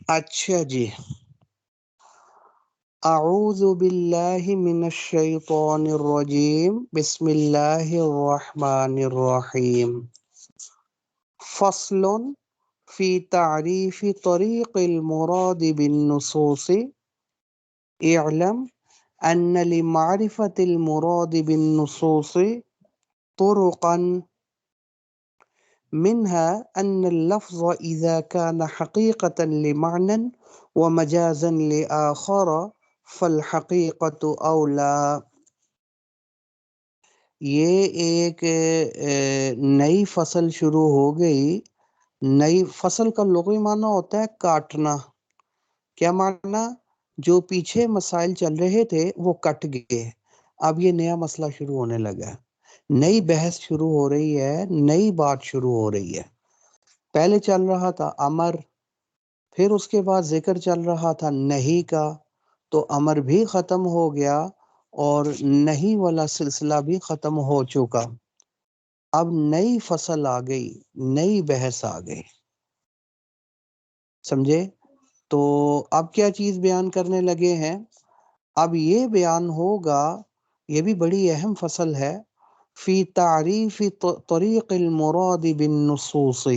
اچھا جی، اعوذ باللہ من الشیطان الرجیم، بسم اللہ الرحمن الرحیم۔ فصل فی تعریف طریق المراد بالنصوص، اعلم ان لمعرفة المراد بالنصوص طرقا، منها أن اللفظ إذا كان حقيقة لمعنى ومجازا لآخر فالحقيقة أولى۔ یہ ایک نئی فصل شروع ہو گئی۔ نئی فصل کا لغوی معنی ہوتا ہے کاٹنا۔ کیا معنی؟ جو پیچھے مسائل چل رہے تھے وہ کٹ گئے، اب یہ نیا مسئلہ شروع ہونے لگا ہے، نئی بحث شروع ہو رہی ہے، نئی بات شروع ہو رہی ہے۔ پہلے چل رہا تھا امر، پھر اس کے بعد ذکر چل رہا تھا نہیں کا، تو امر بھی ختم ہو گیا اور نہیں والا سلسلہ بھی ختم ہو چکا۔ اب نئی فصل آ گئی، نئی بحث آ گئی، سمجھے؟ تو اب کیا چیز بیان کرنے لگے ہیں؟ اب یہ بیان ہوگا، یہ بھی بڑی اہم فصل ہے، فی تعریف طریق المراد بالنصوص۔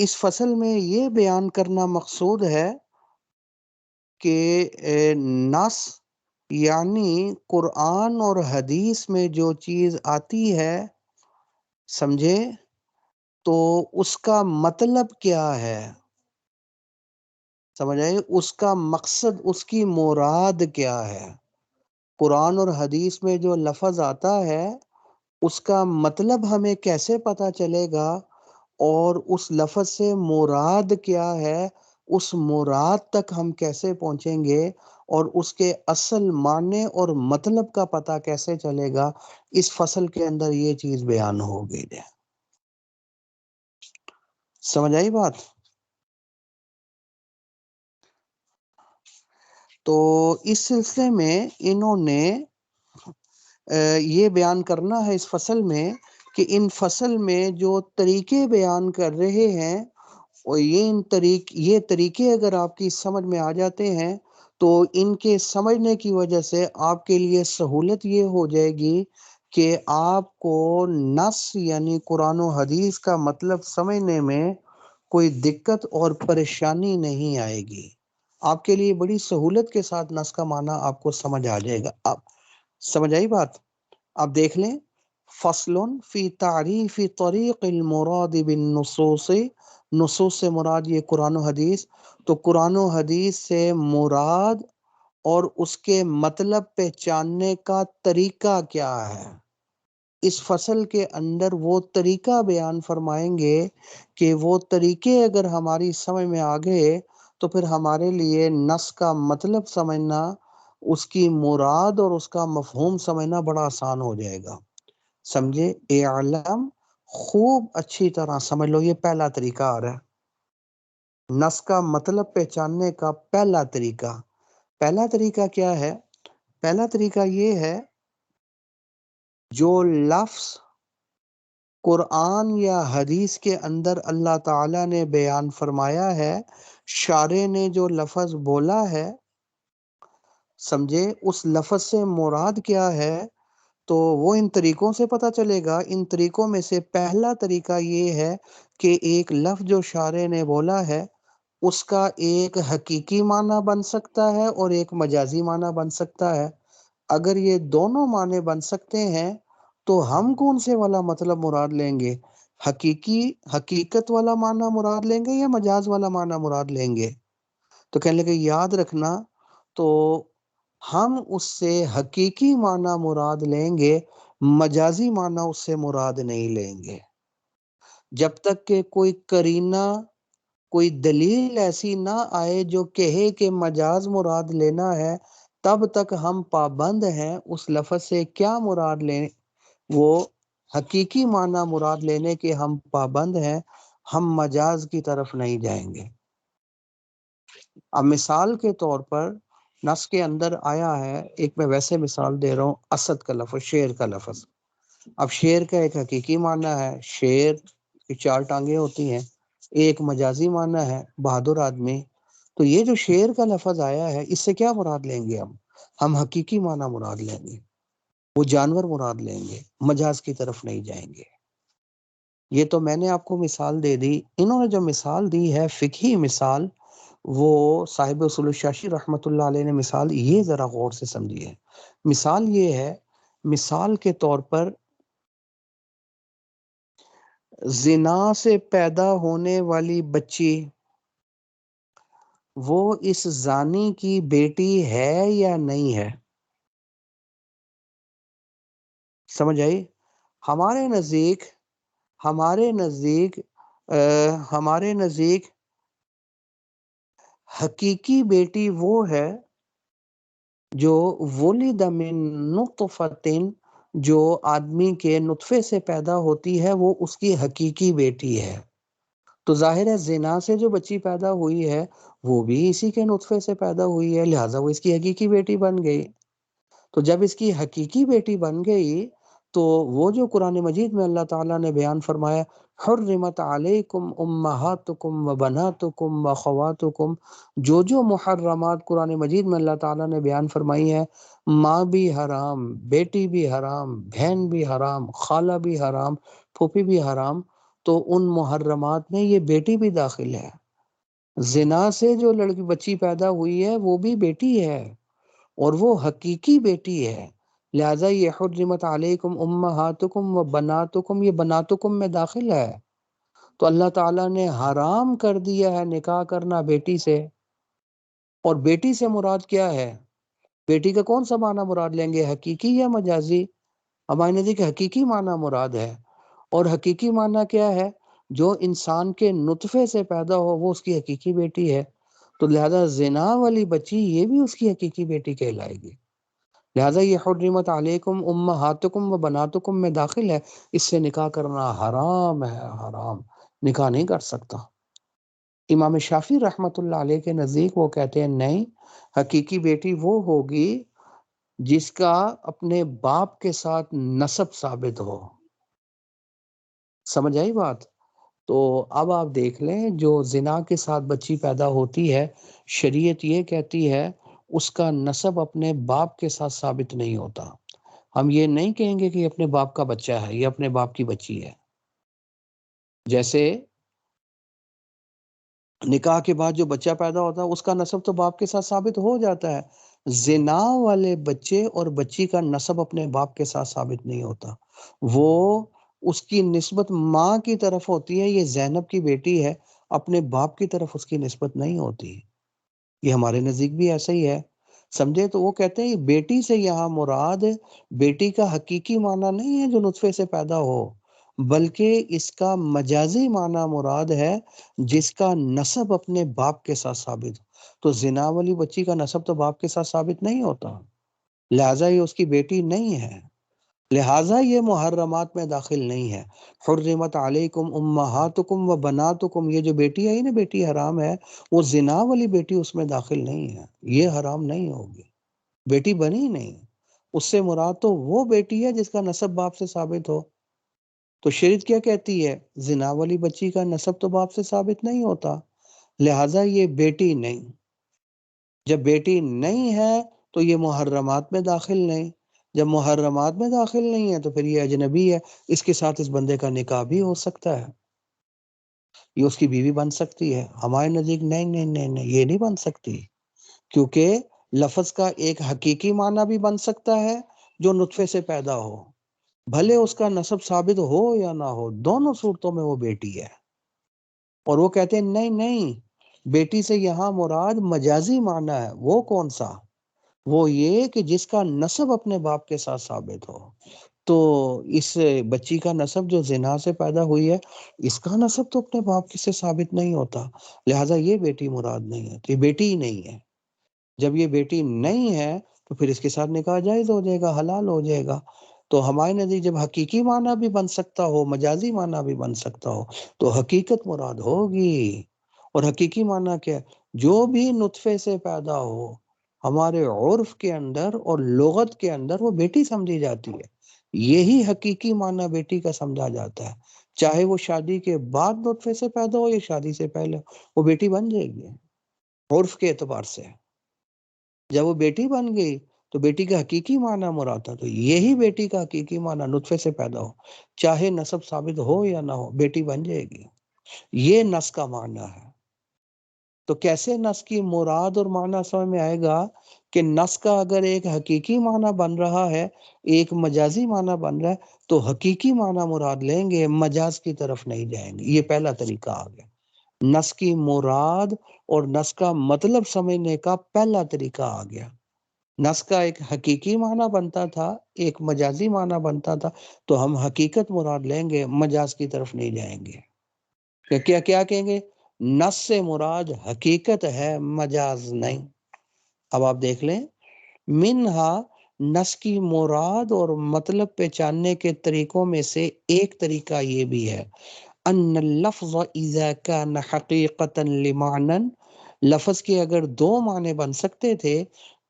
اس فصل میں یہ بیان کرنا مقصود ہے کہ نص یعنی قرآن اور حدیث میں جو چیز آتی ہے، سمجھے، تو اس کا مطلب کیا ہے، سمجھ آئے؟ اس کا مقصد، اس کی مراد کیا ہے۔ قرآن اور حدیث میں جو لفظ آتا ہے اس کا مطلب ہمیں کیسے پتہ چلے گا، اور اس لفظ سے مراد کیا ہے، اس مراد تک ہم کیسے پہنچیں گے، اور اس کے اصل معنی اور مطلب کا پتہ کیسے چلے گا، اس فصل کے اندر یہ چیز بیان ہو گئی ہے۔ سمجھ آئی بات؟ تو اس سلسلے میں انہوں نے یہ بیان کرنا ہے اس فصل میں کہ ان فصل میں جو طریقے بیان کر رہے ہیں، اور یہ طریقے اگر آپ کی سمجھ میں آ جاتے ہیں تو ان کے سمجھنے کی وجہ سے آپ کے لیے سہولت یہ ہو جائے گی کہ آپ کو نص یعنی قرآن و حدیث کا مطلب سمجھنے میں کوئی دقت اور پریشانی نہیں آئے گی۔ آپ کے لیے بڑی سہولت کے ساتھ نص کا معنی آپ کو سمجھ آ جائے گا۔ آپ سمجھ آئی بات؟ اب دیکھ لیں، فصل فی تعریف طریق المراد بالنصوص، نصوص سے مراد یہ قرآن و حدیث، تو قرآن و حدیث سے مراد اور اس کے مطلب پہچاننے کا طریقہ کیا ہے۔ اس فصل کے اندر وہ طریقہ بیان فرمائیں گے کہ وہ طریقے اگر ہماری سمجھ میں آ گئے تو پھر ہمارے لیے نص کا مطلب سمجھنا، اس کی مراد اور اس کا مفہوم سمجھنا بڑا آسان ہو جائے گا۔ سمجھے؟ اعلم، خوب اچھی طرح سمجھ لو، یہ پہلا طریقہ آ رہا ہے نص کا مطلب پہچاننے کا۔ پہلا طریقہ کیا ہے؟ پہلا طریقہ یہ ہے، جو لفظ قرآن یا حدیث کے اندر اللہ تعالیٰ نے بیان فرمایا ہے، شارع نے جو لفظ بولا ہے، سمجھے، اس لفظ سے مراد کیا ہے، تو وہ ان طریقوں سے پتہ چلے گا۔ ان طریقوں میں سے پہلا طریقہ یہ ہے کہ ایک لفظ جو شارع نے بولا ہے اس کا ایک حقیقی معنی بن سکتا ہے اور ایک مجازی معنی بن سکتا ہے۔ اگر یہ دونوں معنی بن سکتے ہیں تو ہم کون سے والا مطلب مراد لیں گے؟ حقیقت والا معنی مراد لیں گے یا مجاز والا معنی مراد لیں گے؟ تو کہنے لگے یاد رکھنا، تو ہم اس سے حقیقی معنی مراد لیں گے، مجازی معنی اس سے مراد نہیں لیں گے۔ جب تک کہ کوئی قرینہ، کوئی دلیل ایسی نہ آئے جو کہے کہ مجاز مراد لینا ہے، تب تک ہم پابند ہیں اس لفظ سے کیا مراد لیں، وہ حقیقی معنی مراد لینے کے ہم پابند ہیں، ہم مجاز کی طرف نہیں جائیں گے۔ اب مثال کے طور پر نص کے اندر آیا ہے، ایک میں ویسے مثال دے رہا ہوں، اسد کا لفظ، شیر کا لفظ۔ اب شیر کا ایک حقیقی معنی ہے شیر، کہ 4 ٹانگیں ہوتی ہیں، ایک مجازی معنی ہے بہادر آدمی. تو یہ جو شیر کا لفظ آیا ہے اس سے کیا مراد لیں گے ہم حقیقی معنی مراد لیں گے، وہ جانور مراد لیں گے، مجاز کی طرف نہیں جائیں گے. یہ تو میں نے آپ کو مثال دے دی. انہوں نے جو مثال دی ہے فقہی مثال، وہ صاحب اصول الشاشی رحمۃ اللہ علیہ نے مثال یہ ذرا غور سے سمجھی ہے. مثال یہ ہے، مثال کے طور پر زنا سے پیدا ہونے والی بچی وہ اس زانی کی بیٹی ہے یا نہیں ہے؟ سمجھ آئی؟ ہمارے نزدیک ہمارے نزدیک ہمارے نزدیک حقیقی بیٹی وہ ہے جو ولد من نطفتن، جو آدمی کے نطفے سے پیدا ہوتی ہے، وہ اس کی حقیقی بیٹی ہے. تو ظاہر ہے زنا سے جو بچی پیدا ہوئی ہے وہ بھی اسی کے نطفے سے پیدا ہوئی ہے، لہٰذا وہ اس کی حقیقی بیٹی بن گئی. تو جب اس کی حقیقی بیٹی بن گئی تو وہ جو قرآن مجید میں اللہ تعالیٰ نے بیان فرمایا حرمت علیکم امہاتکم و بناتکم و خواتکم، جو محرمات قرآن مجید میں اللہ تعالیٰ نے بیان فرمائی ہے، ماں بھی حرام، بیٹی بھی حرام، بہن بھی حرام، خالہ بھی حرام، پھوپھی بھی حرام، تو ان محرمات میں یہ بیٹی بھی داخل ہے. زنا سے جو لڑکی بچی پیدا ہوئی ہے وہ بھی بیٹی ہے اور وہ حقیقی بیٹی ہے، لہٰذا یہ حرمت علیکم امہاتکم و بناتکم، یہ بناتکم میں داخل ہے. تو اللہ تعالیٰ نے حرام کر دیا ہے نکاح کرنا بیٹی سے. اور بیٹی سے مراد کیا ہے؟ بیٹی کا کون سا معنی مراد لیں گے، حقیقی یا مجازی؟ ہمارے نزدیک حقیقی معنی مراد ہے. اور حقیقی معنی کیا ہے؟ جو انسان کے نطفے سے پیدا ہو وہ اس کی حقیقی بیٹی ہے. تو لہذا زنا والی بچی یہ بھی اس کی حقیقی بیٹی کہلائے گی. لہذا یہ حرمت علیکم امہاتکم و بناتکم میں داخل ہے. اس سے نکاح کرنا حرام ہے، حرام، نکاح نہیں کر سکتا. امام شافعی رحمۃ اللہ علیہ کے نزدیک وہ کہتے ہیں نہیں، حقیقی بیٹی وہ ہوگی جس کا اپنے باپ کے ساتھ نسب ثابت ہو. سمجھ آئی بات؟ تو اب آپ دیکھ لیں جو زنا کے ساتھ بچی پیدا ہوتی ہے، شریعت یہ کہتی ہے اس کا نسب اپنے باپ کے ساتھ ثابت نہیں ہوتا. ہم یہ نہیں کہیں گے کہ یہ اپنے باپ کا بچہ ہے، یہ اپنے باپ کی بچی ہے. جیسے نکاح کے بعد جو بچہ پیدا ہوتا ہے اس کا نسب تو باپ کے ساتھ ثابت ہو جاتا ہے. زنا والے بچے اور بچی کا نسب اپنے باپ کے ساتھ ثابت نہیں ہوتا، وہ اس کی نسبت ماں کی طرف ہوتی ہے. یہ زینب کی بیٹی ہے، اپنے باپ کی طرف اس کی نسبت نہیں ہوتی. یہ ہمارے نزدیک بھی ایسا ہی ہے، سمجھے؟ تو وہ کہتے ہیں بیٹی سے یہاں مراد بیٹی کا حقیقی معنی نہیں ہے جو نطفے سے پیدا ہو، بلکہ اس کا مجازی معنی مراد ہے جس کا نسب اپنے باپ کے ساتھ ثابت ہو. تو زنا والی بچی کا نسب تو باپ کے ساتھ ثابت نہیں ہوتا، لہٰذا یہ اس کی بیٹی نہیں ہے، لہٰذا یہ محرمات میں داخل نہیں ہے. حرمت علیکم امہاتکم و بناتکم، یہ جو بیٹی ہے نا، بیٹی حرام ہے، وہ زنا والی بیٹی اس میں داخل نہیں ہے، یہ حرام نہیں ہوگی، بیٹی بنی نہیں. اس سے مراد تو وہ بیٹی ہے جس کا نسب باپ سے ثابت ہو. تو شریعت کیا کہتی ہے؟ زنا والی بچی کا نسب تو باپ سے ثابت نہیں ہوتا، لہٰذا یہ بیٹی نہیں. جب بیٹی نہیں ہے تو یہ محرمات میں داخل نہیں. جب محرمات میں داخل نہیں ہے تو پھر یہ اجنبی ہے، اس کے ساتھ اس بندے کا نکاح بھی ہو سکتا ہے، یہ اس کی بیوی بن سکتی ہے. ہمارے نزدیک نہیں نہیں نہیں نہیں، یہ نہیں بن سکتی، کیونکہ لفظ کا ایک حقیقی معنی بھی بن سکتا ہے جو نطفے سے پیدا ہو، بھلے اس کا نسب ثابت ہو یا نہ ہو، دونوں صورتوں میں وہ بیٹی ہے. اور وہ کہتے ہیں نہیں نہیں، بیٹی سے یہاں مراد مجازی معنی ہے. وہ کون سا؟ وہ یہ کہ جس کا نسب اپنے باپ کے ساتھ ثابت ہو. تو اس بچی کا نسب جو زنا سے پیدا ہوئی ہے، اس کا نسب تو اپنے باپ سے ثابت نہیں ہوتا، لہٰذا یہ بیٹی مراد نہیں ہے، تو یہ بیٹی ہی نہیں ہے. جب یہ بیٹی نہیں ہے تو پھر اس کے ساتھ نکاح جائز ہو جائے گا، حلال ہو جائے گا. تو ہمارے نزدیک جب حقیقی معنی بھی بن سکتا ہو، مجازی معنی بھی بن سکتا ہو، تو حقیقت مراد ہوگی. اور حقیقی معنی کیا؟ جو بھی نطفے سے پیدا ہو، ہمارے عرف کے اندر اور لغت کے اندر وہ بیٹی سمجھی جاتی ہے. یہی حقیقی معنی بیٹی کا سمجھا جاتا ہے. چاہے وہ شادی کے بعد نطفے سے پیدا ہو یا شادی سے پہلے، وہ بیٹی بن جائے گی عرف کے اعتبار سے۔ جب وہ بیٹی بن گئی تو بیٹی کا حقیقی معنی مراد تھا، تو یہی بیٹی کا حقیقی معنی نطفے سے پیدا ہو، چاہے نسب ثابت ہو یا نہ ہو، بیٹی بن جائے گی۔ یہ نس کا معنی ہے۔ تو کیسے نس کی مراد اور معنی سمجھ میں آئے گا کہ نس کا اگر ایک حقیقی معنی بن رہا ہے، ایک مجازی معنی بن رہا ہے، تو حقیقی معنی مراد لیں گے، مجاز کی طرف نہیں جائیں گے۔ یہ پہلا طریقہ آ گیا، نس کی مراد اور نس کا مطلب سمجھنے کا پہلا طریقہ آ گیا۔ نس کا ایک حقیقی معنی بنتا تھا، ایک مجازی معنی بنتا تھا، تو ہم حقیقت مراد لیں گے، مجاز کی طرف نہیں جائیں گے۔ کیا کہیں گے؟ نس سے مراد حقیقت ہے، مجاز نہیں۔ اب آپ دیکھ لیں، منہا نس کی مراد اور مطلب پہچاننے کے طریقوں میں سے ایک طریقہ یہ بھی ہے، ان اللفظ اذا كان حقیقتا لمعنى، لفظ کے اگر دو معنی بن سکتے تھے،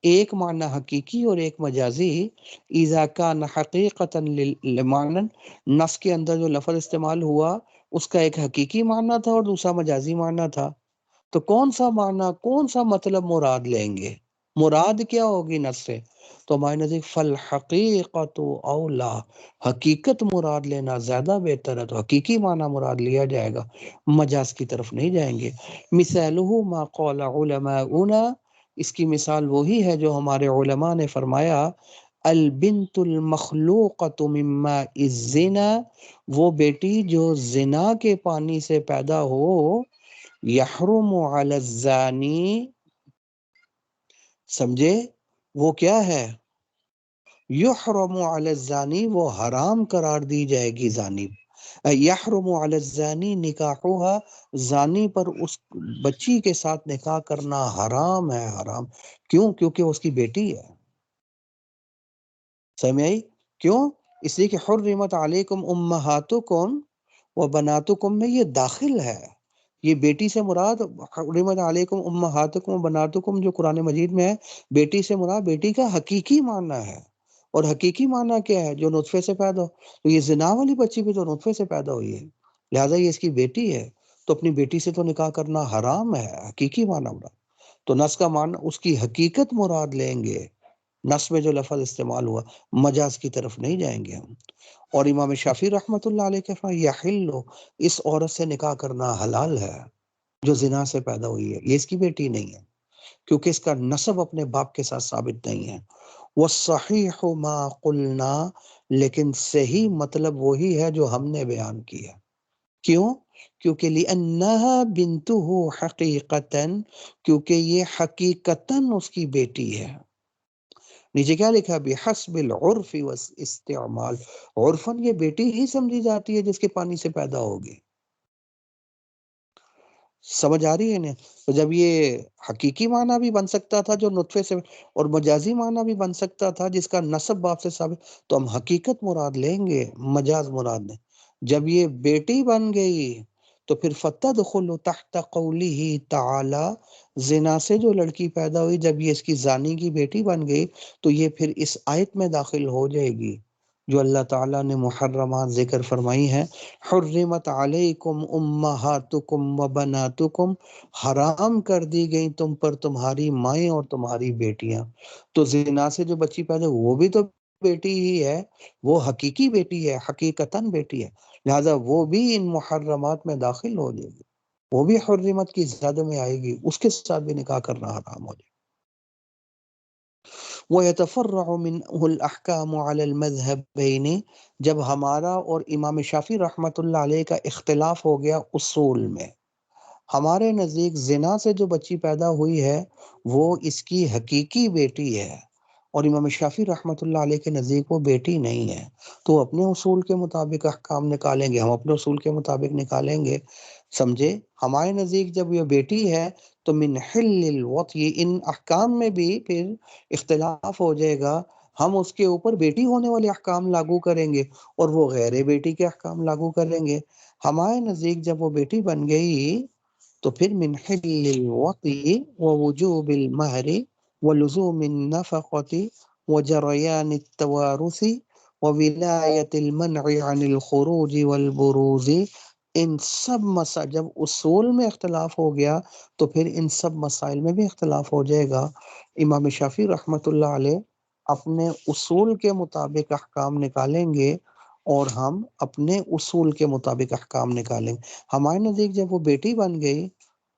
ایک معنی حقیقی اور ایک مجازی، اذا كان حقیقتا لمعنى، نس کے اندر جو لفظ استعمال ہوا اس کا ایک حقیقی معنی تھا اور دوسرا مجازی معنی تھا، تو کون سا معنی، کون سا مطلب مراد لیں گے؟ مراد کیا ہوگی نس سے؟ تو ہمارے نزدیک فالحقیقت اولا، حقیقت مراد لینا زیادہ بہتر ہے، تو حقیقی معنی مراد لیا جائے گا، مجاز کی طرف نہیں جائیں گے۔ مثالہ ما قال علماؤنا، اس کی مثال وہی ہے جو ہمارے علماء نے فرمایا، البنت المخلوقۃ من ماء الزنا، وہ بیٹی جو زنا کے پانی سے پیدا ہو، یحرم علی الزانی، سمجھے وہ کیا ہے؟ یحرم علی الزانی، وہ حرام قرار دی جائے گی زانی، یحرم علی الزانی نکاحها، زانی پر اس بچی کے ساتھ نکاح کرنا حرام ہے، حرام۔ کیوں؟ کیونکہ اس کی بیٹی ہے۔ سمجھ آئی؟ کیوں؟ اس لیے کہ حرمت علیکم امہاتکم و بناتکم میں یہ داخل ہے، یہ بیٹی سے مراد حرمت علیکم امہاتکم و بناتکم جو قرآن مجید میں ہے، بیٹی سے مراد بیٹی کا حقیقی معنی ہے، اور حقیقی معنی کیا ہے؟ جو نطفے سے پیدا ہو، تو یہ زنا والی بچی بھی تو نطفے سے پیدا ہوئی ہے، لہٰذا یہ اس کی بیٹی ہے، تو اپنی بیٹی سے تو نکاح کرنا حرام ہے، حقیقی معنی مراد۔ تو نس کا معنی اس کی حقیقت مراد لیں گے، نس میں جو لفظ استعمال ہوا، مجاز کی طرف نہیں جائیں گے ہم۔ اور امام شافعی رحمۃ اللہ علیہ کے فرمایا یحل، اس عورت سے نکاح کرنا حلال ہے جو زنا سے پیدا ہوئی ہے، یہ اس کی بیٹی نہیں ہے، کیونکہ اس کا نسب اپنے باپ کے ساتھ ثابت نہیں ہے۔ والصحیح ما قلنا، لیکن صحیح مطلب وہی ہے جو ہم نے بیان کیا۔ کیوں؟ کیونکہ لأنها بنتہ حقیقتاً، کیونکہ یہ حقیقتاً اس کی بیٹی ہے۔ نیچے کیا لکھا؟ بحسب العرف والاستعمال، عرفاً یہ بیٹی ہی سمجھی جاتی ہے جس کے پانی سے پیدا ہوگی۔ سمجھ آ رہی ہے نا؟ تو جب یہ حقیقی معنی بھی بن سکتا تھا جو نطفے سے، اور مجازی معنی بھی بن سکتا تھا جس کا نسب باپ سے ثابت، تو ہم حقیقت مراد لیں گے، مجاز مراد نہیں۔ جب یہ بیٹی بن گئی تو پھر فتدخل تحت قوله تعالی، زنا سے جو لڑکی پیدا ہوئی، جب یہ اس کی زانی کی بیٹی بن گئی تو یہ پھر اس آیت میں داخل ہو جائے گی جو اللہ تعالیٰ نے محرمات ذکر فرمائی ہیں، حرمت علیکم امہاتکم و بناتکم، حرام کر دی گئی تم پر تمہاری مائیں اور تمہاری بیٹیاں۔ تو زنا سے جو بچی پیدا ہوئی وہ بھی تو بیٹی ہی ہے، وہ حقیقی بیٹی ہے، حقیقتاً بیٹی ہے، لہذا وہ بھی ان محرمات میں داخل ہو جائے گی، وہ بھی حرمت کی زد میں آئے گی، اس کے ساتھ بھی نکاح کرنا حرام ہو جائے گا۔ وَيَتَفَرَّعُ مِنْهُ الْأَحْكَامُ عَلَى الْمَذْهَبَيْنِ، جب ہمارا اور امام شافعی رحمۃ اللہ علیہ کا اختلاف ہو گیا اصول میں، ہمارے نزدیک زنا سے جو بچی پیدا ہوئی ہے وہ اس کی حقیقی بیٹی ہے، اور امام شافعی رحمۃ اللہ علیہ کے نزدیک وہ بیٹی نہیں ہے، تو اپنے اصول کے مطابق احکام نکالیں گے، ہم اپنے اصول کے مطابق نکالیں گے۔ سمجھے؟ ہمارے نزدیک جب یہ بیٹی ہے تو من حل الوطی، ان احکام میں بھی پھر اختلاف ہو جائے گا، ہم اس کے اوپر بیٹی ہونے والے احکام لاگو کریں گے اور وہ غیر بیٹی کے احکام لاگو کریں گے۔ ہمارے نزدیک جب وہ بیٹی بن گئی تو پھر من حل الوطی ووجوب المہر ولزوم النفقة وجریان التوارث وولایت المنع عن الخروج والبروز، ان سب جب اصول میں اختلاف ہو گیا تو پھر ان سب مسائل میں بھی اختلاف ہو جائے گا۔ امام شافعی رحمۃ اللہ علیہ اپنے اصول کے مطابق احکام نکالیں گے اور ہم اپنے اصول کے مطابق احکام نکالیں گے۔ ہمارے نزدیک جب وہ بیٹی بن گئی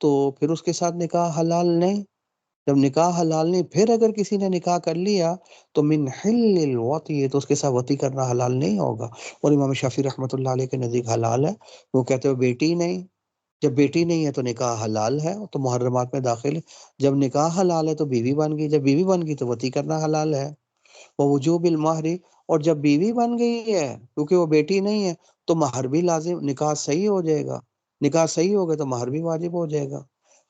تو پھر اس کے ساتھ نکاح حلال نہیں، جب نکاح حلال نہیں، پھر اگر کسی نے نکاح کر لیا تو من حل الوطی، تو اس کے ساتھ وطی کرنا حلال نہیں ہوگا۔ اور امام شافعی رحمۃ اللہ علیہ کے نزدیک حلال ہے، وہ کہتے ہیں بیٹی نہیں، جب بیٹی نہیں ہے تو نکاح حلال ہے تو محرمات میں داخل ہے، جب نکاح حلال ہے تو بیوی بن گئی، جب بیوی بن گئی تو وطی کرنا حلال ہے۔ وہ وجوب المہر، اور جب بیوی بن گئی ہے کیونکہ وہ بیٹی نہیں ہے تو مہر بھی لازم، نکاح صحیح ہو جائے گا، نکاح صحیح ہوگا تو مہر بھی واجب ہو جائے گا۔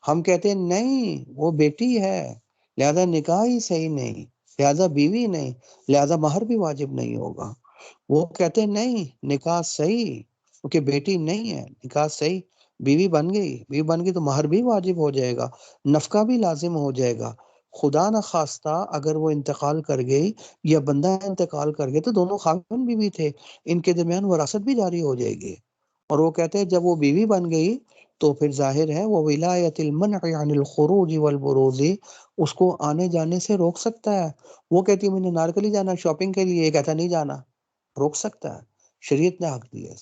ہم کہتے ہیں نہیں وہ بیٹی ہے لہذا نکاح ہی صحیح نہیں، لہذا بیوی نہیں، لہذا مہر بھی واجب نہیں ہوگا۔ وہ کہتے ہیں نہیں نکاح صحیح کیونکہ بیٹی نہیں ہے، نکاح صحیح، بیوی بن گئی تو مہر بھی واجب ہو جائے گا، نفقہ بھی لازم ہو جائے گا۔ خدا نہ خواستہ اگر وہ انتقال کر گئی یا بندہ انتقال کر گیا تو دونوں خاوند بیوی تھے، ان کے درمیان وراثت بھی جاری ہو جائے گی۔ اور وہ کہتے ہیں جب وہ بیوی بن گئی تو پھر ظاہر ہے وہ ولایت المنع عن الخروج والبروز، اس کو آنے جانے سے روک سکتا ہے۔ وہ کہتی ہے مجھے نارکلی جانا شاپنگ کے لیے، یہ کہتا نہیں جانا، روک سکتا ہے، شریعت نے حق دیا ہے۔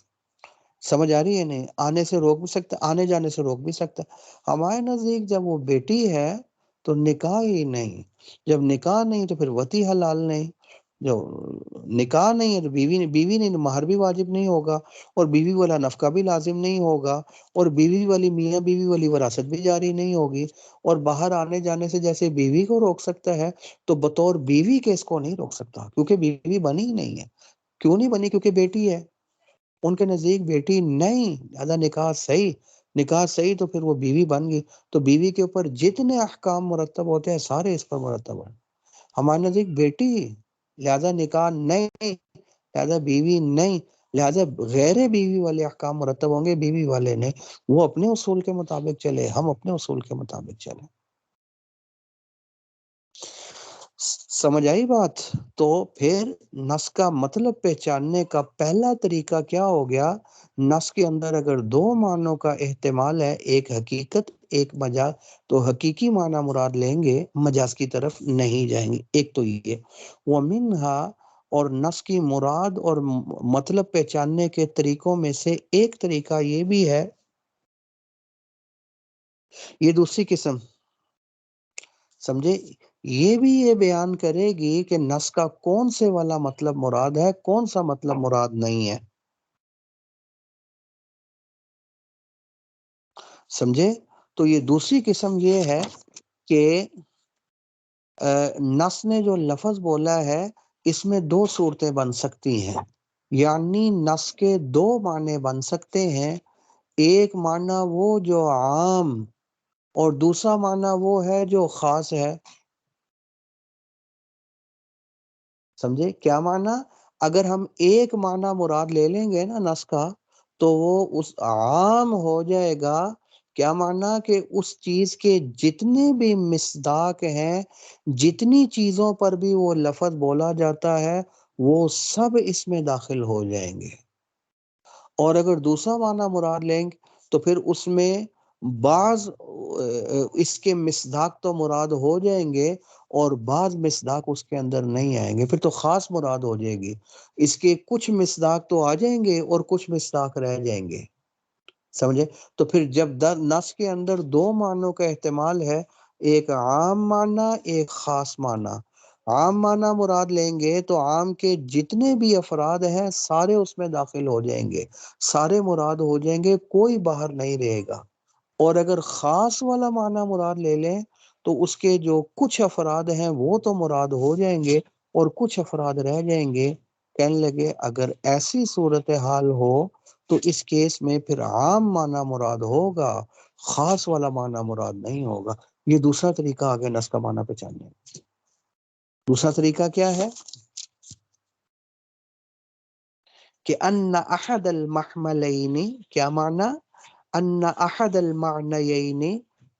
سمجھ آ رہی ہے؟ نہیں آنے سے روک بھی سکتا، آنے جانے سے روک بھی سکتا۔ ہمارے نزدیک جب وہ بیٹی ہے تو نکاح ہی نہیں، جب نکاح نہیں تو پھر وطی حلال نہیں، جو نکاح نہیں ہے تو بیوی نہیں تو مہر بھی واجب نہیں ہوگا، اور بیوی والا نفقہ بھی لازم نہیں ہوگا، اور بیوی والی میاں بیوی والی وراثت بھی جاری نہیں ہوگی۔ اور باہر آنے جانے سے جیسے بیوی کو روک سکتا ہے تو بطور بیوی کے اس کو نہیں روک سکتا، کیونکہ بیوی بنی ہی نہیں ہے۔ کیوں نہیں بنی؟ کیونکہ بیٹی ہے، ان کے نزدیک بیٹی نہیں، لہذا نکاح صحیح، نکاح صحیح تو پھر وہ بیوی بن گئی، تو بیوی کے اوپر جتنے احکام مرتب ہوتے ہیں سارے اس پر مرتب ہیں۔ ہمارے نزدیک بیٹی لہذا نکاح نہیں، لہذا بیوی نہیں، لہذا غیر بیوی والے احکام مرتب ہوں گے، بیوی والے نہیں۔ وہ اپنے اصول کے مطابق چلے، ہم اپنے اصول کے مطابق چلیں۔ سمجھ آئی بات؟ تو پھر نص کا مطلب پہچاننے کا پہلا طریقہ کیا ہو گیا؟ نص کے اندر اگر دو معنوں کا احتمال ہے، ایک حقیقت ایک مجاز، تو حقیقی معنی مراد لیں گے، مجاز کی طرف نہیں جائیں گے۔ ایک تو یہ وَمِنْهَا، اور نص کی مراد اور مطلب پہچاننے کے طریقوں میں سے ایک طریقہ یہ بھی ہے، یہ دوسری قسم سمجھے، یہ بھی یہ بیان کرے گی کہ نص کا کون سے والا مطلب مراد ہے، کون سا مطلب مراد نہیں ہے۔ سمجھے؟ تو یہ دوسری قسم یہ ہے کہ نص نے جو لفظ بولا ہے اس میں دو صورتیں بن سکتی ہیں، یعنی نص کے دو معنی بن سکتے ہیں، ایک معنی وہ جو عام اور دوسرا معنی وہ ہے جو خاص ہے۔ سمجھے کیا معنی؟ اگر ہم ایک معنی مراد لے لیں گے نا نص کا تو وہ اس عام ہو جائے گا۔ کیا معنی؟ کہ اس چیز کے جتنے بھی مصداق ہیں، جتنی چیزوں پر بھی وہ لفظ بولا جاتا ہے وہ سب اس میں داخل ہو جائیں گے۔ اور اگر دوسرا معنی مراد لیں گے تو پھر اس میں بعض اس کے مصداق تو مراد ہو جائیں گے اور بعض مصداق اس کے اندر نہیں آئیں گے، پھر تو خاص مراد ہو جائے گی۔ اس کے کچھ مصداق تو آ جائیں گے اور کچھ مصداق رہ جائیں گے۔ سمجھے؟ تو پھر جب نص کے اندر دو معنوں کا احتمال ہے، ایک عام معنی ایک خاص معنی، عام معنی مراد لیں گے تو عام کے جتنے بھی افراد ہیں سارے اس میں داخل ہو جائیں گے، سارے مراد ہو جائیں گے، کوئی باہر نہیں رہے گا۔ اور اگر خاص والا معنی مراد لے لیں تو اس کے جو کچھ افراد ہیں وہ تو مراد ہو جائیں گے اور کچھ افراد رہ جائیں گے۔ کہنے لگے اگر ایسی صورتحال ہو تو اس کیس میں پھر عام معنی مراد ہوگا، خاص والا معنی مراد نہیں ہوگا۔ یہ دوسرا طریقہ آگے نص کا معنی پہچاننے۔ دوسرا طریقہ کیا ہے؟ کہ ان احد المحملین، کیا معنی؟ ان احد المعنیین،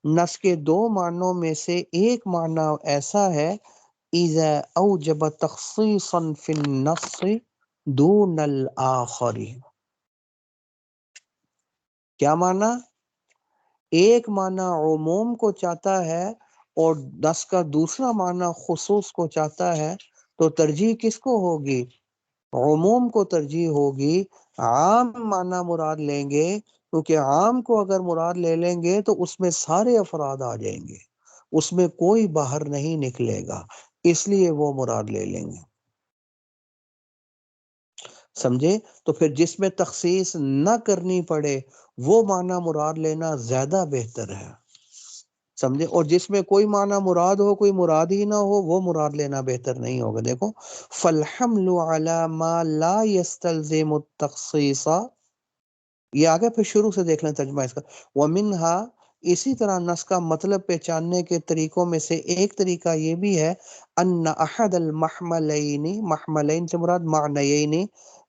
نص کے دو معنوں میں سے ایک معنی ایسا ہے اذا اوجب تخصیصا فی النص، دون الآخری. کیا معنی؟ ایک معنی عموم کو چاہتا ہے اور نص کا دوسرا معنی خصوص کو چاہتا ہے، تو ترجیح کس کو ہوگی؟ عموم کو ترجیح ہوگی. عام معنی مراد لیں گے، کیونکہ عام کو اگر مراد لے لیں گے تو اس میں سارے افراد آ جائیں گے، اس میں کوئی باہر نہیں نکلے گا، اس لیے وہ مراد لے لیں گے. سمجھے؟ تو پھر جس میں تخصیص نہ کرنی پڑے وہ معنی مراد لینا زیادہ بہتر ہے. سمجھے؟ اور جس میں کوئی معنی مراد ہو کوئی مراد ہی نہ ہو وہ مراد لینا بہتر نہیں ہوگا. دیکھو فالحمل على ما لا يستلزم التخصيص، یہ آگے پھر شروع سے دیکھ لیں ترجمہ اس کا. ومنها، اسی طرح نص کا مطلب پہچاننے کے طریقوں میں سے ایک طریقہ یہ بھی ہے، ان احد المحملین، محملین سے مراد معنیین،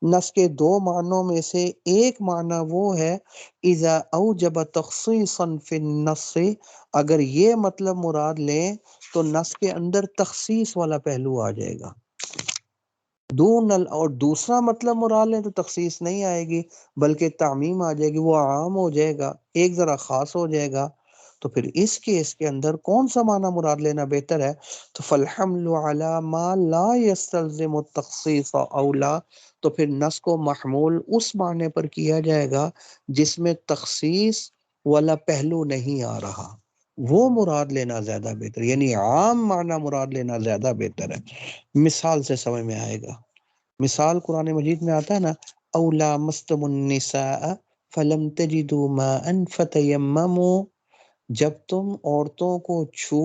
نص کے دو معنوں میں سے ایک معنی وہ ہے اذا اوجب تخصیصا فی النص، اگر یہ مطلب مراد لیں تو نص کے اندر تخصیص والا پہلو آ جائے گا. اور دوسرا مطلب مراد لیں تو تخصیص نہیں آئے گی بلکہ تعمیم آ جائے گی، وہ عام ہو جائے گا، ایک ذرا خاص ہو جائے گا. تو پھر اس کے اندر کون سا معنی مراد لینا بہتر ہے؟ تو فالحمل علی ما لا یستلزم التخصیص اولا، تو پھر نص کو محمول اس معنی پر کیا جائے گا جس میں تخصیص والا پہلو نہیں آ رہا، وہ مراد لینا زیادہ بہتر، یعنی عام معنی مراد لینا زیادہ بہتر ہے. مثال سے سمجھ میں آئے گا. مثال قرآن مجید میں آتا ہے نا، اولا مستم النساء فلم تجدوا ماء فتیمموا، جب تم عورتوں کو چھو،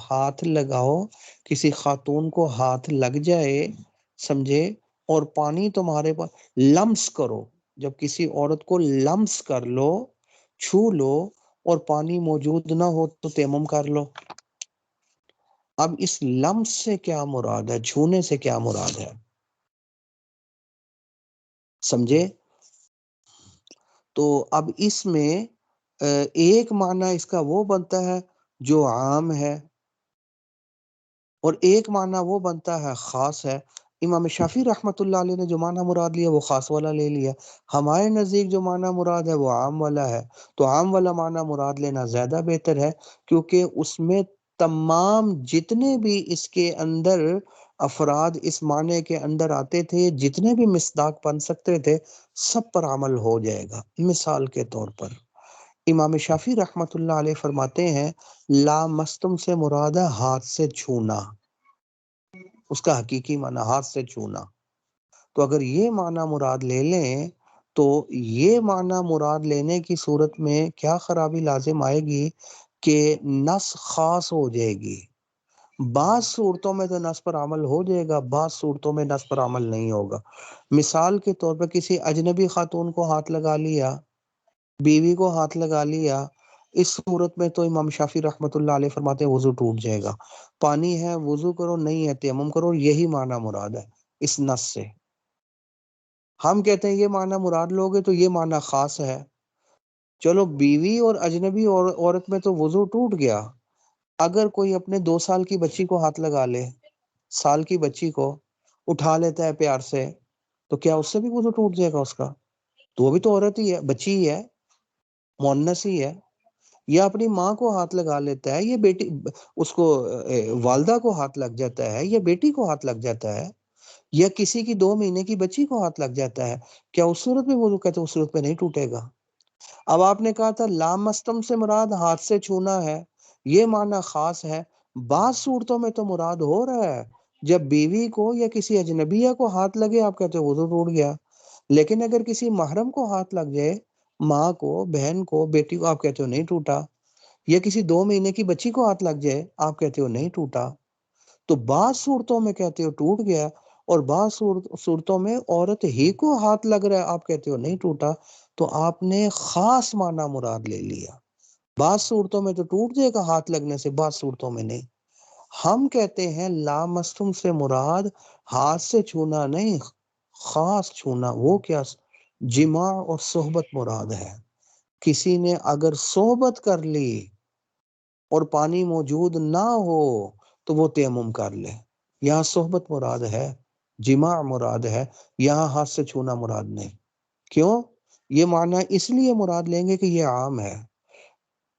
ہاتھ لگاؤ، کسی خاتون کو ہاتھ لگ جائے، سمجھے، اور پانی تمہارے پاس، لمس کرو، جب کسی عورت کو لمس کر لو، چھو لو، اور پانی موجود نہ ہو تو تیمم کر لو. اب اس لمس سے کیا مراد ہے، چھونے سے کیا مراد ہے؟ سمجھے؟ تو اب اس میں ایک معنی اس کا وہ بنتا ہے جو عام ہے، اور ایک معنی وہ بنتا ہے خاص ہے. امام شافعی رحمۃ اللہ علیہ نے جو معنی مراد لیا وہ خاص والا لے لیا. ہمارے نزدیک جو معنی مراد ہے وہ عام والا ہے. تو عام والا معنی مراد لینا زیادہ بہتر ہے، کیونکہ اس میں تمام جتنے بھی اس کے اندر افراد اس معنی کے اندر آتے تھے، جتنے بھی مصداق بن سکتے تھے، سب پر عمل ہو جائے گا. مثال کے طور پر امام شافعی رحمۃ اللہ علیہ فرماتے ہیں لامستم سے مراد ہے ہاتھ سے چھونا، اس کا حقیقی معنی ہاتھ سے چھونا. تو اگر یہ معنی مراد لے لیں تو یہ معنی مراد لینے کی صورت میں کیا خرابی لازم آئے گی کہ نص خاص ہو جائے گی. بعض صورتوں میں تو نص پر عمل ہو جائے گا، بعض صورتوں میں نص پر عمل نہیں ہوگا. مثال کے طور پر کسی اجنبی خاتون کو ہاتھ لگا لیا، بیوی کو ہاتھ لگا لیا، اس صورت میں تو امام شافعی رحمۃ اللہ علیہ فرماتے ہیں وضو ٹوٹ جائے گا. پانی ہے وضو کرو، نہیں ہے تیمم کرو، یہی معنی مراد ہے اس نص سے. ہم کہتے ہیں یہ معنی مراد لوگے تو یہ معنی خاص ہے. چلو بیوی اور اجنبی عورت میں تو وضو ٹوٹ گیا، اگر کوئی اپنے 2 سال کی بچی کو ہاتھ لگا لے، سال کی بچی کو اٹھا لیتا ہے پیار سے، تو کیا اس سے بھی وضو ٹوٹ جائے گا اس کا؟ تو وہ بھی تو عورت ہی ہے، بچی ہی ہے، مونس ہی ہے. یا اپنی ماں کو ہاتھ لگا لیتا ہے، یہ بیٹی اس کو والدہ کو ہاتھ لگ جاتا ہے، یا بیٹی کو ہاتھ لگ جاتا ہے، یا کسی کی 2 مہینے کی بچی کو ہاتھ لگ جاتا ہے، کیا اس صورت میں وضو کہتے ہیں؟ اس صورت میں نہیں ٹوٹے گا. اب آپ نے کہا تھا لامستم سے مراد ہاتھ سے چھونا ہے، یہ معنی خاص ہے. بعض صورتوں میں تو مراد ہو رہا ہے جب بیوی کو یا کسی اجنبیہ کو ہاتھ لگے آپ کہتے ہو وضو ٹوٹ گیا، لیکن اگر کسی محرم کو ہاتھ لگ جائے، ماں کو، بہن کو، بیٹی کو، آپ کہتے ہو نہیں ٹوٹا. یا کسی 2 مہینے کی بچی کو ہاتھ لگ جائے آپ کہتے ہو نہیں ٹوٹا. تو بعض صورتوں میں کہتے ہو ٹوٹ گیا، اور بعض صورتوں میں عورت ہی کو ہاتھ لگ رہا ہے آپ کہتے ہو نہیں ٹوٹا. تو آپ نے خاص معنی مراد لے لیا. بعض صورتوں میں تو ٹوٹ جائے گا ہاتھ لگنے سے، بعض صورتوں میں نہیں. ہم کہتے ہیں لامستم سے مراد ہاتھ سے چھونا نہیں، خاص چھونا. وہ کیا؟ جماع اور صحبت مراد ہے. کسی نے اگر صحبت کر لی اور پانی موجود نہ ہو تو وہ تیمم کر لے، یہاں صحبت مراد ہے. جماع مراد ہے، یہاں ہاتھ سے چھونا مراد نہیں۔ کیوں؟ یہ معنی اس لیے مراد لیں گے کہ یہ عام ہے،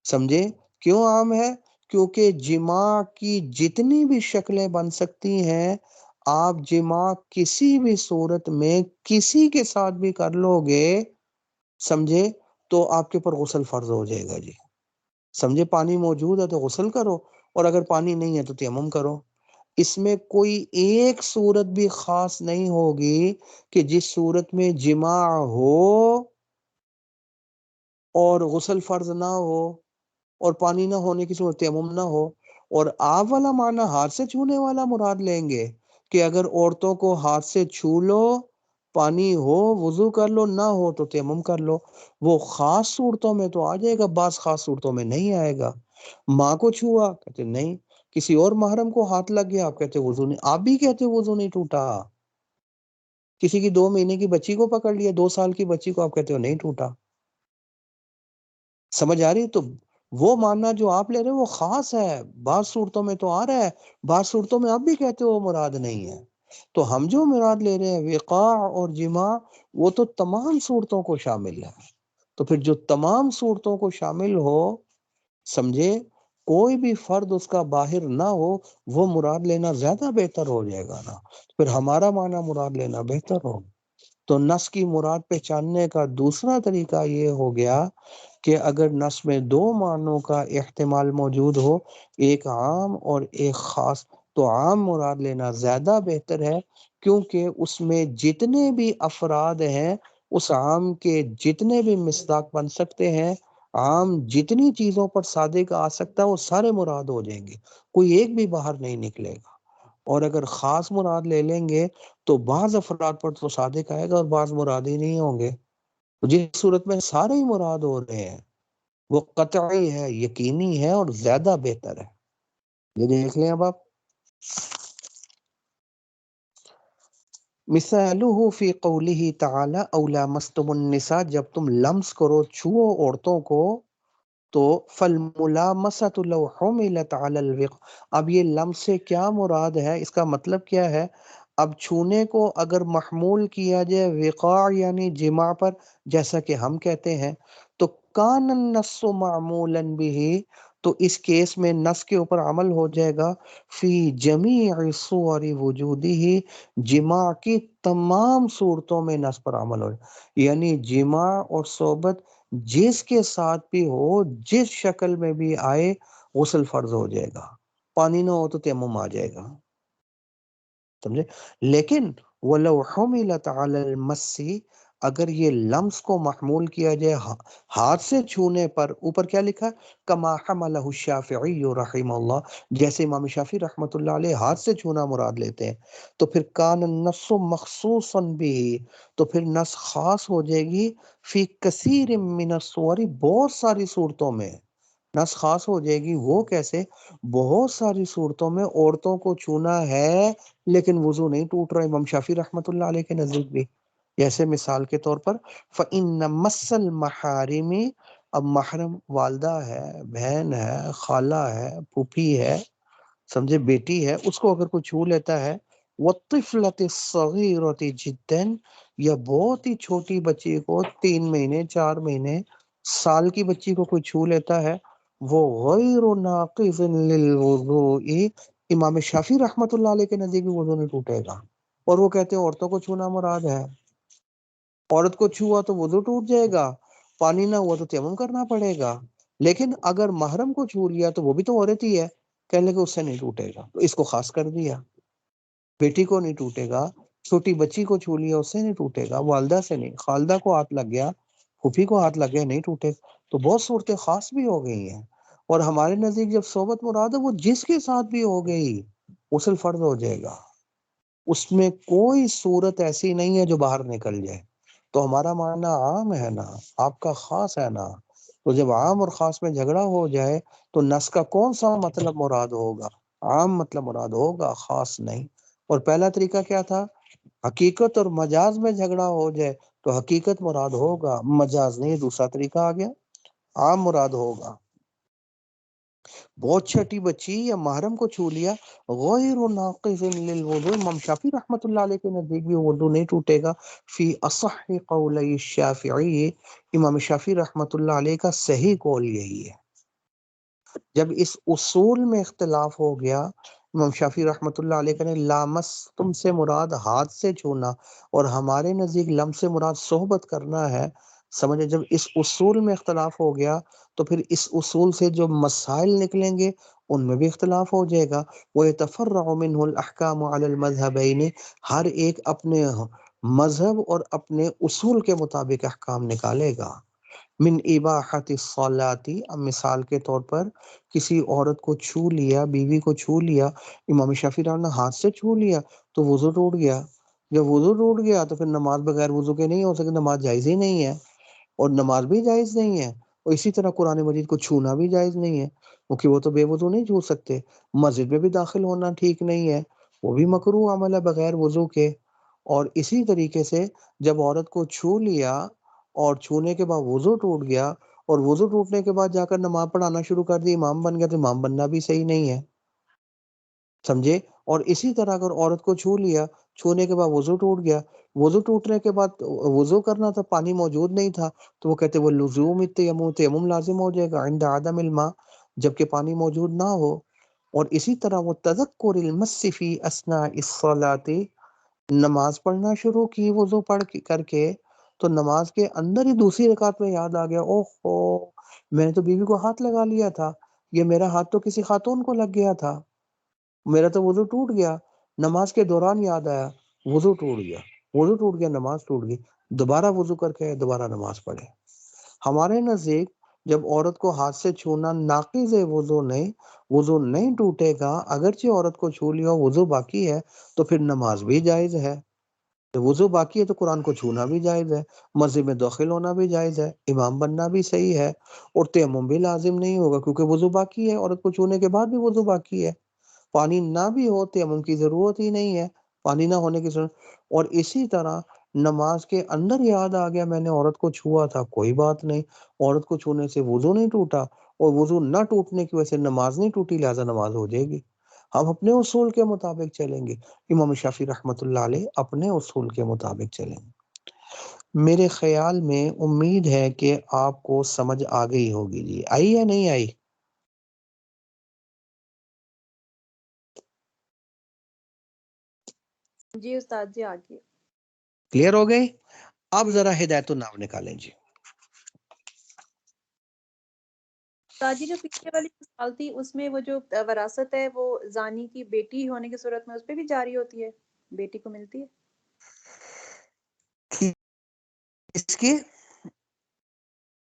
سمجھے؟ کیوں عام ہے؟ کیونکہ جماع کی جتنی بھی شکلیں بن سکتی ہیں، آپ جماع کسی بھی صورت میں کسی کے ساتھ بھی کر لو گے، سمجھے، تو آپ کے پر غسل فرض ہو جائے گا جی۔ سمجھے؟ پانی موجود ہے تو غسل کرو، اور اگر پانی نہیں ہے تو تیمم کرو۔ اس میں کوئی ایک صورت بھی خاص نہیں ہوگی کہ جس صورت میں جماع ہو اور غسل فرض نہ ہو، اور پانی نہ ہونے کی صورت تیمم نہ ہو۔ اور آپ والا معنی ہاتھ سے چھونے والا مراد لیں گے کہ اگر عورتوں کو ہاتھ سے چھو لو، پانی ہو وضو کر لو، نہ ہو تو تیمم کر لو۔ وہ خاص صورتوں میں تو آ جائے گا، بعض خاص صورتوں میں نہیں آئے گا۔ ماں کو چھوا، کہتے نہیں۔ کسی اور محرم کو ہاتھ لگ گیا، آپ کہتے وضو نہیں، آپ بھی کہتے وضو نہیں ٹوٹا۔ کسی کی 2 مہینے کی بچی کو پکڑ لیا، 2 سال کی بچی کو، آپ کہتے ہو نہیں ٹوٹا۔ سمجھ آ رہی؟ تو وہ ماننا جو آپ لے رہے ہو وہ خاص ہے، بعض صورتوں میں تو آ رہا ہے، بعض صورتوں میں آپ بھی کہتے ہو مراد نہیں ہے۔ تو ہم جو مراد لے رہے ہیں وقاع اور جماع، وہ تو تمام صورتوں کو شامل ہے۔ تو پھر جو تمام صورتوں کو شامل ہو، سمجھے، کوئی بھی فرد اس کا باہر نہ ہو، وہ مراد لینا زیادہ بہتر ہو جائے گا نا۔ پھر ہمارا معنی مراد لینا بہتر ہو۔ تو نص کی مراد پہچاننے کا دوسرا طریقہ یہ ہو گیا کہ اگر نص میں 2 معنوں کا احتمال موجود ہو، ایک عام اور ایک خاص، تو عام مراد لینا زیادہ بہتر ہے، کیونکہ اس میں جتنے بھی افراد ہیں، اس عام کے جتنے بھی مصداق بن سکتے ہیں، عام جتنی چیزوں پر صادق آ سکتا ہے وہ سارے مراد ہو جائیں گے، کوئی ایک بھی باہر نہیں نکلے گا۔ اور اگر خاص مراد لے لیں گے تو بعض افراد پر تو صادق آئے گا اور بعض مراد ہی نہیں ہوں گے۔ جس صورت میں سارے ہی مراد ہو رہے ہیں، وہ قطعی ہے، یقینی ہے، اور زیادہ بہتر ہے۔ یہ دیکھ لیں اب آپ، مثالہ فی قولہ تعالی او لامستم النساء، جب تم لمس کرو، چھو عورتوں کو، تو فالملامسۃ لو حملت علی الوقع، اب یہ لمس سے کیا مراد ہے، اس کا مطلب کیا ہے؟ اب چھونے کو اگر محمول کیا جائے وقاع یعنی جماع پر، جیسا کہ ہم کہتے ہیں، تو کان النص معمولا به، تو اس کیس میں نص کے اوپر عمل ہو جائے گا فی جمیع صور وجودہ، جماع کی تمام صورتوں میں نص پر عمل ہو جائے، یعنی جماع اور صحبت جس کے ساتھ بھی ہو، جس شکل میں بھی آئے، غسل فرض ہو جائے گا۔ پانی نہ ہو تو تیمم آ جائے گا، سمجھے؟ لیکن وَلَوْ حُمِلَتْ عَلَى الْمَسِّ، اگر یہ لمس کو محمول کیا جائے ہاتھ سے چھونے پر، اوپر کیا لکھا؟ کما حملہ الشافعی رحمہ اللہ، جیسے امام شافعی رحمۃ اللہ علیہ ہاتھ سے چھونا مراد لیتے ہیں، تو پھر کان النص مخصوصا بھی، تو پھر نص خاص ہو جائے گی فی کثیر من الصور، بہت ساری صورتوں میں نص خاص ہو جائے گی۔ وہ کیسے؟ بہت ساری صورتوں میں عورتوں کو چھونا ہے لیکن وضو نہیں ٹوٹ رہا، امام شافعی رحمۃ اللہ علیہ کے نزدیک بھی۔ جیسے مثال کے طور پر فَإِنَّ مَسَّ الْمَحَارِمِ، اب محرم والدہ ہے، بہن ہے، خالہ ہے، پھوپھی ہے، سمجھے، بیٹی ہے، اس کو اگر کوئی چھو لیتا ہے، وَالطِّفْلَةِ الصَّغِيرَةِ جِدًّا، یا بہت ہی چھوٹی بچی کو 3 مہینے، 4 مہینے، سال کی بچی کو کوئی چھو لیتا ہے، وہ غیر ناقض للوضوء، امام شافعی رحمۃ اللہ علیہ کے نزدیک بھی وضو نہیں ٹوٹے گا، اور وہ کہتے ہیں عورتوں کو چھونا مراد ہے، عورت کو چھوا تو وضو ٹوٹ جائے گا، پانی نہ ہوا تو تیمم کرنا پڑے گا۔ لیکن اگر محرم کو چھو لیا تو وہ بھی تو عورت ہی ہے، کہنے کہ اس سے نہیں ٹوٹے گا، تو اس کو خاص کر دیا۔ بیٹی کو نہیں ٹوٹے گا، چھوٹی بچی کو چھو لیا اس سے نہیں ٹوٹے گا، والدہ سے نہیں، خالدہ کو ہاتھ لگ گیا، پھوپھی کو ہاتھ لگ گیا، نہیں ٹوٹے گا۔ تو بہت صورتیں خاص بھی ہو گئی ہیں، اور ہمارے نزدیک جب صحبت مراد ہے وہ جس کے ساتھ بھی ہو گئی، غسل فرض ہو جائے گا، اس میں کوئی صورت ایسی نہیں ہے جو باہر نکل جائے۔ تو ہمارا معنی عام ہے نا، آپ کا خاص ہے نا، تو جب عام اور خاص میں جھگڑا ہو جائے تو نص کا کون سا مطلب مراد ہوگا؟ عام مطلب مراد ہوگا، خاص نہیں۔ اور پہلا طریقہ کیا تھا؟ حقیقت اور مجاز میں جھگڑا ہو جائے تو حقیقت مراد ہوگا، مجاز نہیں۔ دوسرا طریقہ آ گیا، عام مراد ہوگا۔ بہت چھوٹی بچی یا محرم کو چھو لیا غیر ناقض للوضوء، امام شافعی رحمۃ اللہ علیہ کے نزدیک بھی وضو نہیں ٹوٹے گا، فی اصح قولی الشافعی، امام شافعی رحمۃ اللہ علیہ کا صحیح قول یہی ہے۔ جب اس اصول میں اختلاف ہو گیا، امام شافعی رحمۃ اللہ علیہ نے لامس تم سے مراد ہاتھ سے چھونا، اور ہمارے نزدیک لم سے مراد صحبت کرنا ہے، سمجھے۔ جب اس اصول میں اختلاف ہو گیا تو پھر اس اصول سے جو مسائل نکلیں گے ان میں بھی اختلاف ہو جائے گا۔ وَيَتَفَرَّعُ مِنْهُ الْأَحْكَامُ عَلَى الْمَذْهَبَيْنِ، ہر ایک اپنے مذہب اور اپنے اصول کے مطابق احکام نکالے گا۔ من اباحت الصلاۃ، اب مثال کے طور پر کسی عورت کو چھو لیا، بیوی کو چھو لیا، امام شافعی رحمۃ اللہ نے ہاتھ سے چھو لیا تو وضو ٹوٹ گیا۔ جب وضو ٹوٹ گیا تو پھر نماز بغیر وضو کے نہیں ہو سکتی، نماز جائز ہی نہیں ہے، اور نماز بھی جائز نہیں ہے، اور اسی طرح قرآن مجید کو چھونا بھی جائز نہیں ہے، کیونکہ وہ تو بے وضو نہیں چھو سکتے۔ مسجد میں بھی داخل ہونا ٹھیک نہیں ہے، وہ بھی مکروہ عمل ہے بغیر وضو کے۔ اور اسی طریقے سے جب عورت کو چھو لیا اور چھونے کے بعد وضو ٹوٹ گیا، اور وضو ٹوٹنے کے بعد جا کر نماز پڑھانا شروع کر دی، امام بن گیا، تو امام بننا بھی صحیح نہیں ہے، سمجھے۔ اور اسی طرح اگر عورت کو چھو لیا، چھونے کے بعد وضو ٹوٹ گیا، وضو ٹوٹنے کے بعد وضو کرنا تھا، پانی موجود نہیں تھا، تو وہ کہتے وہ لزوم التیمم، تیمم لازم ہو جائے گا عند عدم الماء، جبکہ پانی موجود نہ ہو۔ اور اسی طرح وہ تذکر المس فی اثناء الصلاۃ، نماز پڑھنا شروع کی وضو کر کے، تو نماز کے اندر ہی دوسری رکعت میں یاد آ گیا، اوہ میں نے تو بیوی کو ہاتھ لگا لیا تھا، یہ میرا ہاتھ تو کسی خاتون کو لگ گیا تھا، میرا تو وضو ٹوٹ گیا۔ نماز کے دوران یاد آیا، وضو ٹوٹ گیا، وضو ٹوٹ گیا، نماز ٹوٹ گئی، دوبارہ وضو کر کے دوبارہ نماز پڑھے۔ ہمارے نزدیک جب عورت کو ہاتھ سے چھونا ناقض ہے، وضو نہیں ٹوٹے گا، اگرچہ عورت کو چھو لیا وضو باقی ہے تو پھر نماز بھی جائز ہے۔ وضو باقی ہے تو قرآن کو چھونا بھی جائز ہے، مسجد میں داخل ہونا بھی جائز ہے، امام بننا بھی صحیح ہے، اور تیمم بھی لازم نہیں ہوگا کیونکہ وضو باقی ہے، عورت کو چھونے کے بعد بھی وضو باقی ہے، پانی نہ بھی ہو تیمم کی ضرورت ہی نہیں ہے، پانی نہ ہونے کی ضرورت۔ اور اسی طرح نماز کے اندر یاد آ گیا میں نے عورت کو چھوا تھا، کوئی بات نہیں، عورت کو چھونے سے وضو نہیں ٹوٹا، اور وضو نہ ٹوٹنے کی وجہ سے نماز نہیں ٹوٹی، لہذا نماز ہو جائے گی۔ ہم اپنے اصول کے مطابق چلیں گے، امام شافعی رحمۃ اللہ علیہ اپنے اصول کے مطابق چلیں گے۔ میرے خیال میں امید ہے کہ آپ کو سمجھ آ گئی ہوگی، جی آئی یا نہیں آئی؟ جی استاد جی آگے کلیئر ہو گئی؟ اب جی ذرا ہدایت النام نکالیں جی۔ استاد جی، جو پیچھے والی مثال تھی اس میں وہ جو وراثت ہے وہ زانی کی بیٹی ہونے کی صورت میں اس پہ بھی جاری ہوتی ہے، بیٹی کو ملتی ہے؟ اس کی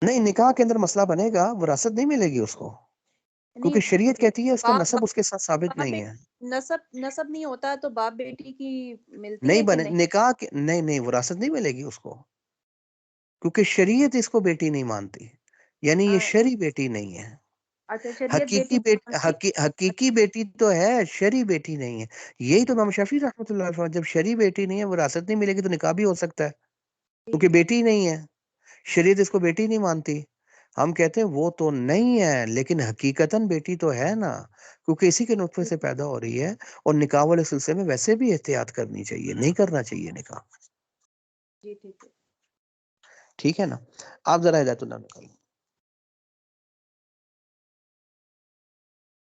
نہیں، نکاح کے اندر مسئلہ بنے گا، وراثت نہیں ملے گی اس کو، نہیں، کیونکہ شریعت کہتی ہے اس کا باپ نسب اس کے ساتھ ثابت باپ نہیں ہے۔ بیٹی نسب نہیں ہوتا تو باپ بیٹی کی ملتی نہیں ہے کہ بنے نہیں؟ نکاح کے، نہیں وراثت نہیں ملے گی اس کو، کیونکہ شریعت اس کو بیٹی نہیں مانتی، یعنی یہ شرعی بیٹی نہیں ہے، اچھا، شریعت بیٹی مانتی ہے؟ حقیقی بیٹی تو ہے، شرعی بیٹی نہیں ہے۔ یہی تو امام شافعی رحمۃ اللہ علیہ، جب شرعی بیٹی نہیں ہے، وراثت نہیں ملے گی تو نکاح بھی ہو سکتا ہے، کیونکہ بیٹی نہیں ہے، شریعت اس کو بیٹی نہیں مانتی۔ ہم کہتے ہیں وہ تو نہیں ہے لیکن حقیقتاً بیٹی تو ہے نا، کیونکہ اسی کے نطفے سے پیدا ہو رہی ہے، اور نکاح والے سلسلے میں ویسے بھی احتیاط کرنی چاہیے، نہیں کرنا چاہیے نکاح، جی ٹھیک ہے۔ ٹھیک ہے نا۔ آپ ذرا ہدایت اللہ نکالیں۔